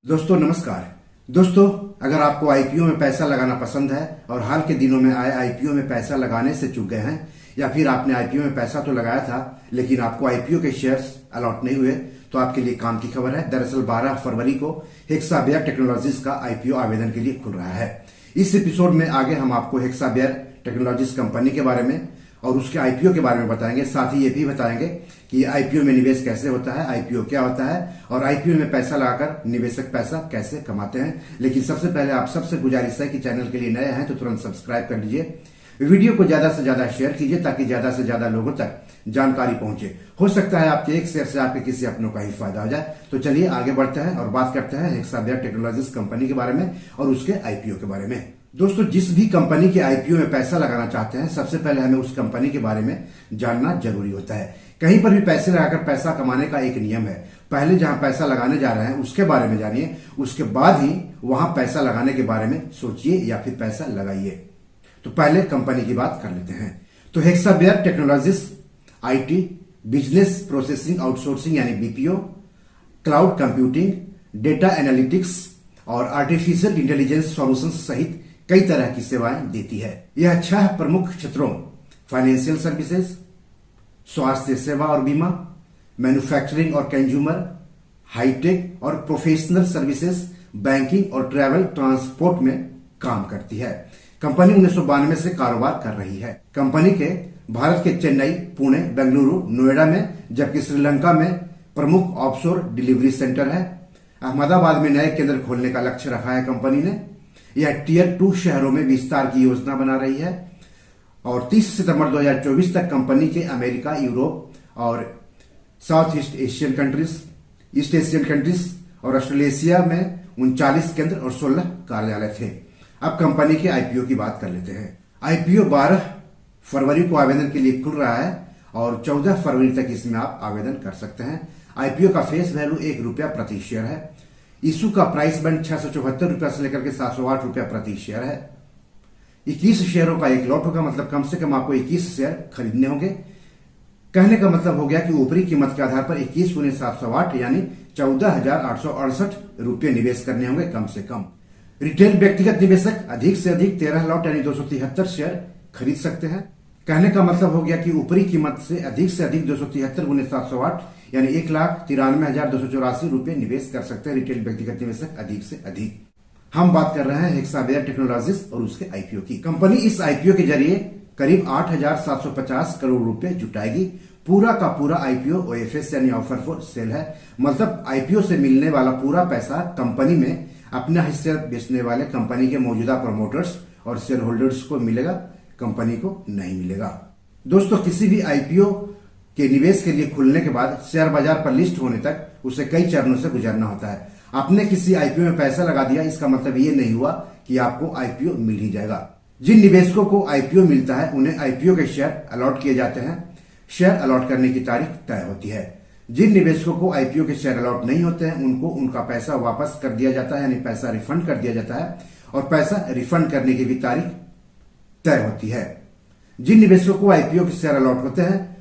दोस्तों नमस्कार। दोस्तों अगर आपको आईपीओ में पैसा लगाना पसंद है और हाल के दिनों में आए आईपीओ में पैसा लगाने से चूक गए हैं या फिर आपने आईपीओ में पैसा तो लगाया था लेकिन आपको आईपीओ के शेयर्स अलॉट नहीं हुए तो आपके लिए काम की खबर है। दरअसल 12 फरवरी को हेक्सावेयर टेक्नोलॉजीज का आईपीओ आवेदन के लिए खुल रहा है। इस एपिसोड में आगे हम आपको हेक्सावेयर टेक्नोलॉजीज कंपनी के बारे में और उसके आईपीओ के बारे में बताएंगे। साथ ही ये भी बताएंगे कि आईपीओ में निवेश कैसे होता है, आईपीओ क्या होता है और आईपीओ में पैसा लगाकर निवेशक पैसा कैसे कमाते हैं। लेकिन सबसे पहले आप सबसे गुजारिश है कि चैनल के लिए नए हैं तो तुरंत सब्सक्राइब कर लीजिए, वीडियो को ज्यादा से ज्यादा शेयर कीजिए ताकि ज्यादा से ज्यादा लोगों तक जानकारी पहुंचे। हो सकता है आपके एक शेयर से आपके किसी अपनों का ही फायदा हो जाए। तो चलिए आगे बढ़ते हैं और बात करते हैं हेक्सावेयर टेक्नोलॉजीज कंपनी के बारे में और उसके आईपीओ के बारे में। दोस्तों जिस भी कंपनी के आईपीओ में पैसा लगाना चाहते हैं सबसे पहले हमें उस कंपनी के बारे में जानना जरूरी होता है। कहीं पर भी पैसे लगाकर पैसा कमाने का एक नियम है, पहले जहां पैसा लगाने जा रहे हैं उसके बारे में जानिए, उसके बाद ही वहां पैसा लगाने के बारे में सोचिए या फिर पैसा लगाइए। तो पहले कंपनी की बात कर लेते हैं। तो Hexaware technologies IT, business processing outsourcing यानी BPO, cloud computing, data analytics और आर्टिफिशियल इंटेलिजेंस सॉल्यूशंस सहित कई तरह की सेवाएं देती है। यह 6 प्रमुख क्षेत्रों फाइनेंशियल सर्विसेज, स्वास्थ्य सेवा और बीमा, मैन्युफैक्चरिंग और कंज्यूमर, हाईटेक और प्रोफेशनल सर्विसेज, बैंकिंग और ट्रैवल ट्रांसपोर्ट में काम करती है। कंपनी 1992 से कारोबार कर रही है। कंपनी के भारत के चेन्नई, पुणे, बेंगलुरु, नोएडा में जबकि श्रीलंका में प्रमुख ऑफशोर डिलीवरी सेंटर है। अहमदाबाद में नए केंद्र खोलने का लक्ष्य रखा है कंपनी ने। यह टियर 2 शहरों में विस्तार की योजना बना रही है और 30 सितंबर 2024 तक कंपनी के अमेरिका, यूरोप और south east Asian countries, east Asian countries और ऑस्ट्रेलेशिया में 39 केंद्र और 16 कार्यालय थे। अब कंपनी के आईपीओ की बात कर लेते हैं। आईपीओ 12 फरवरी को आवेदन के लिए खुल रहा है और 14 फरवरी तक इसमें आप आवेदन कर सकते हैं। आईपीओ का फेस वैल्यू ₹1 प्रति शेयर है। इशू का प्राइस बैंड 674 रुपया से लेकर के 708 रुपया प्रति शेयर है। 21 शेयरों का एक लॉट होगा, मतलब कम से कम आपको 21 शेयर खरीदने होंगे। कहने का मतलब हो गया कि ऊपरी कीमत के आधार पर 21 × 708 यानी 14,868 रुपये निवेश करने होंगे कम से कम। रिटेल व्यक्तिगत निवेशक अधिक से अधिक 13 लॉट यानी 273 शेयर खरीद सकते हैं। कहने का मतलब हो गया कि ऊपरी कीमत से अधिक 273 × 708 यानी 1,93,284 रुपये निवेश कर सकते हैं रिटेल व्यक्तिगत निवेशक अधिक से अधिक। हम बात कर रहे हैं हेक्सावेयर टेक्नोलॉजीज और उसके आईपीओ की। कंपनी इस आईपीओ के जरिए करीब 8,750 करोड़ रुपए जुटाएगी। पूरा का पूरा आईपीओ ओएफएस यानी ऑफर फॉर सेल है, मतलब आईपीओ से मिलने वाला पूरा पैसा कंपनी में अपना हिस्सा बेचने वाले कंपनी के मौजूदा प्रमोटर्स और शेयर होल्डर्स को मिलेगा, कंपनी को नहीं मिलेगा। दोस्तों किसी भी आईपीओ के निवेश के लिए खुलने के बाद शेयर बाजार पर लिस्ट होने तक उसे कई चरणों से गुजरना होता है। आपने किसी आईपीओ में पैसा लगा दिया इसका मतलब ये नहीं हुआ कि आपको आईपीओ मिल ही जाएगा। जिन निवेशकों को आईपीओ मिलता है उन्हें आईपीओ के शेयर अलॉट किए जाते हैं। शेयर अलॉट करने की तारीख तय होती है। जिन निवेशकों को आईपीओ के शेयर अलॉट नहीं होते हैं उनको उनका पैसा वापस कर दिया जाता है, यानी पैसा रिफंड कर दिया जाता है और पैसा रिफंड करने की भी तारीख तय होती है। जिन निवेशकों को आईपीओ के शेयर अलॉट होते हैं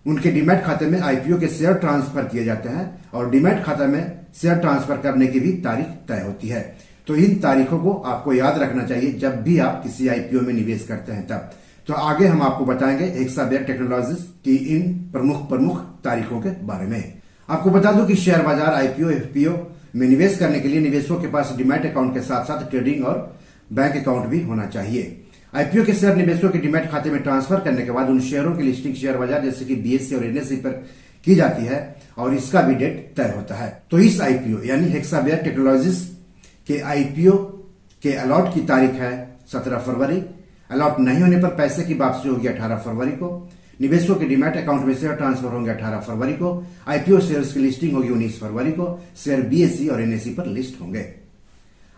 उनके डीमैट खाते में आईपीओ के शेयर ट्रांसफर किए जाते हैं और डीमैट खाता में शेयर ट्रांसफर करने की भी तारीख तय होती है। तो इन तारीखों को आपको याद रखना चाहिए जब भी आप किसी आईपीओ में निवेश करते हैं तब। तो आगे हम आपको बताएंगे हेक्सावेयर टेक्नोलॉजीज की इन प्रमुख तारीखों के बारे में। आपको बता दूं कि शेयर बाजार आईपीओ एफपीओ में निवेश करने के लिए निवेशकों के पास डीमैट अकाउंट के साथ साथ ट्रेडिंग और बैंक अकाउंट भी होना चाहिए। आईपीओ के शेयर निवेशकों के डीमैट खाते में ट्रांसफर करने के बाद उन शेयरों की लिस्टिंग शेयर बाजार जैसे कि बीएसई और एनएसई पर की जाती है और इसका भी डेट तय होता है। तो इस आईपीओ यानी हेक्सावेयर टेक्नोलॉजीज के आईपीओ के अलॉट की तारीख है 17 फरवरी। अलॉट नहीं होने पर पैसे की वापसी होगी 18 फरवरी को। निवेशकों के डीमैट अकाउंट में शेयर ट्रांसफर होंगे 18 फरवरी को। आईपीओ शेयर्स की लिस्टिंग होगी 19 फरवरी को। शेयर बीएसई और एनएसई पर लिस्ट होंगे।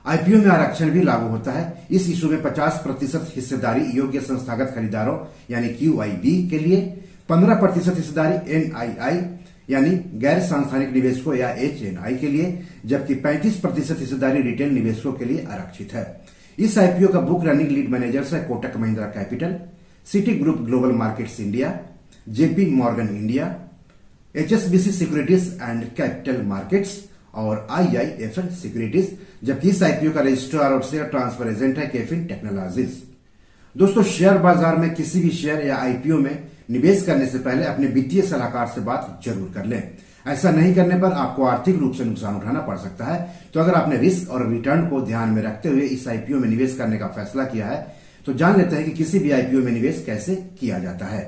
आईपीओ में आरक्षण भी लागू होता है। इस इशू में 50% हिस्सेदारी योग्य संस्थागत खरीदारों यानी क्यूआईबी के लिए, 15% हिस्सेदारी एनआईआई यानी गैर सांस्थानिक निवेशकों या एचएनआई के लिए, जबकि 35% हिस्सेदारी रिटेल निवेशकों के लिए आरक्षित है। इस आईपीओ का बुक रनिंग लीड मैनेजर्स है Kotak Mahindra capital, city group global markets India, JP Morgan India, HSBC securities and capital markets और IIFL सिक्योरिटीज, जबकि इस आईपीओ का रजिस्ट्रार और शेयर ट्रांसफर एजेंट है केफिन टेक्नोलॉजीज। दोस्तों, शेयर बाजार में किसी भी शेयर या आईपीओ में निवेश करने से पहले अपने वित्तीय सलाहकार से बात जरूर कर लें। ऐसा नहीं करने पर आपको आर्थिक रूप से नुकसान उठाना पड़ सकता है। तो अगर आपने रिस्क और रिटर्न को ध्यान में रखते हुए इस आईपीओ में निवेश करने का फैसला किया है, तो जान लेते हैं कि किसी भी आईपीओ में निवेश कैसे किया जाता है।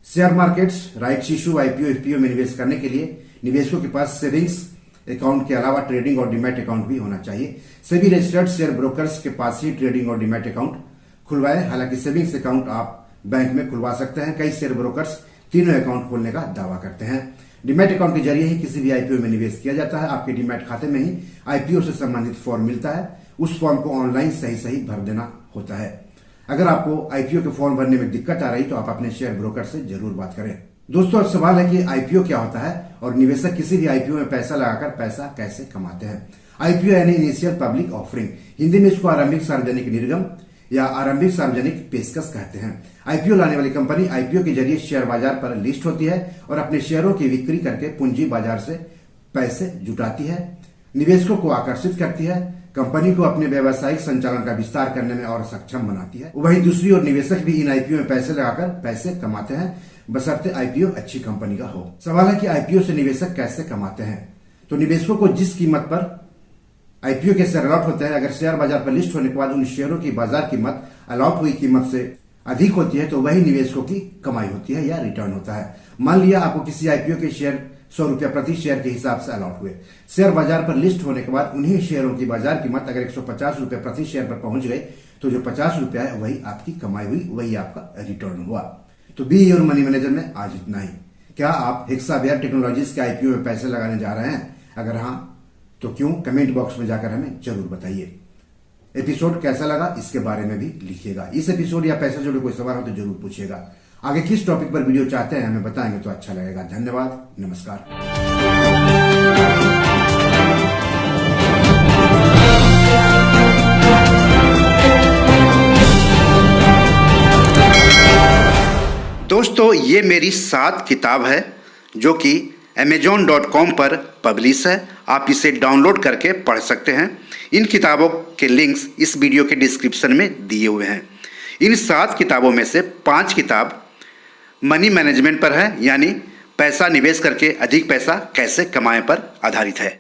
Share markets, rights issue, IPO, FPO में निवेश करने के लिए निवेशकों के पास सेविंग्स अकाउंट के अलावा ट्रेडिंग और डीमैट अकाउंट भी होना चाहिए। सभी रजिस्टर्ड शेयर ब्रोकर्स के पास ही ट्रेडिंग और डीमैट अकाउंट खुलवाएं। हालांकि सेविंग्स अकाउंट आप बैंक में खुलवा सकते हैं। कई शेयर ब्रोकर्स तीनों अकाउंट खोलने का दावा करते हैं। डीमैट अकाउंट के जरिए ही किसी भी आईपीओ में निवेश किया जाता है। आपके डीमैट खाते में ही आईपीओ से संबंधित फॉर्म मिलता है। उस फॉर्म को ऑनलाइन सही भर देना होता है। अगर आपको आईपीओ के फॉर्म भरने में दिक्कत आ रही तो आप अपने शेयर ब्रोकर से जरूर बात करें। दोस्तों, अब सवाल है कि आईपीओ क्या होता है और निवेशक किसी भी आईपीओ में पैसा लगाकर पैसा कैसे कमाते हैं। आईपीओ यानी इनिशियल पब्लिक ऑफरिंग, हिंदी में इसको आरंभिक सार्वजनिक निर्गम या आरंभिक सार्वजनिक पेशकश कहते हैं। आईपीओ लाने वाली कंपनी आईपीओ के जरिए शेयर बाजार पर लिस्ट होती है और अपने शेयरों की बिक्री करके पूंजी बाजार से पैसे जुटाती है, निवेशकों को आकर्षित करती है, कंपनी को अपने व्यावसायिक संचालन का विस्तार करने में और सक्षम बनाती है। वहीं दूसरी ओर निवेशक भी इन आईपीओ में पैसे लगाकर पैसे कमाते हैं, बशर्ते आईपीओ अच्छी कंपनी का हो। सवाल है कि आईपीओ से निवेशक कैसे कमाते हैं। तो निवेशकों को जिस कीमत पर आईपीओ के शेयर अलॉट होते हैं, अगर शेयर बाजार पर लिस्ट होने के बाद उन शेयरों की बाजार कीमत अलॉट हुई कीमत से अधिक होती है तो वही निवेशकों की कमाई होती है या रिटर्न होता है। मान लिया आपको किसी आईपीओ के शेयर 100 रुपया प्रति शेयर के हिसाब से अलॉट हुए। शेयर बाजार पर लिस्ट होने के बाद उन्हीं शेयरों की बाजार कीमत अगर 150 रुपया प्रति शेयर पर पहुंच गई तो जो 50 रुपया है वही आपकी कमाई हुई, वही आपका रिटर्न हुआ। तो बी योर मनी मैनेजर में आज इतना ही। क्या आप हेक्सावेयर टेक्नोलॉजीज के आईपीओ में पैसे लगाने जा रहे हैं? अगर हाँ तो क्यों, कमेंट बॉक्स में जाकर हमें जरूर बताइए। एपिसोड कैसा लगा इसके बारे में भी लिखिएगा। इस एपिसोड या पैसे जोड़े कोई सवाल हो तो जरूर पूछिएगा। आगे किस टॉपिक पर वीडियो चाहते हैं हमें बताएंगे तो अच्छा लगेगा। धन्यवाद, नमस्कार। दोस्तों, ये मेरी 7 किताब है जो कि amazon.com पर पब्लिश है। आप इसे डाउनलोड करके पढ़ सकते हैं। इन किताबों के लिंक्स इस वीडियो के डिस्क्रिप्शन में दिए हुए हैं। इन 7 किताबों में से 5 किताब मनी मैनेजमेंट पर है, यानी पैसा निवेश करके अधिक पैसा कैसे कमाएं पर आधारित है।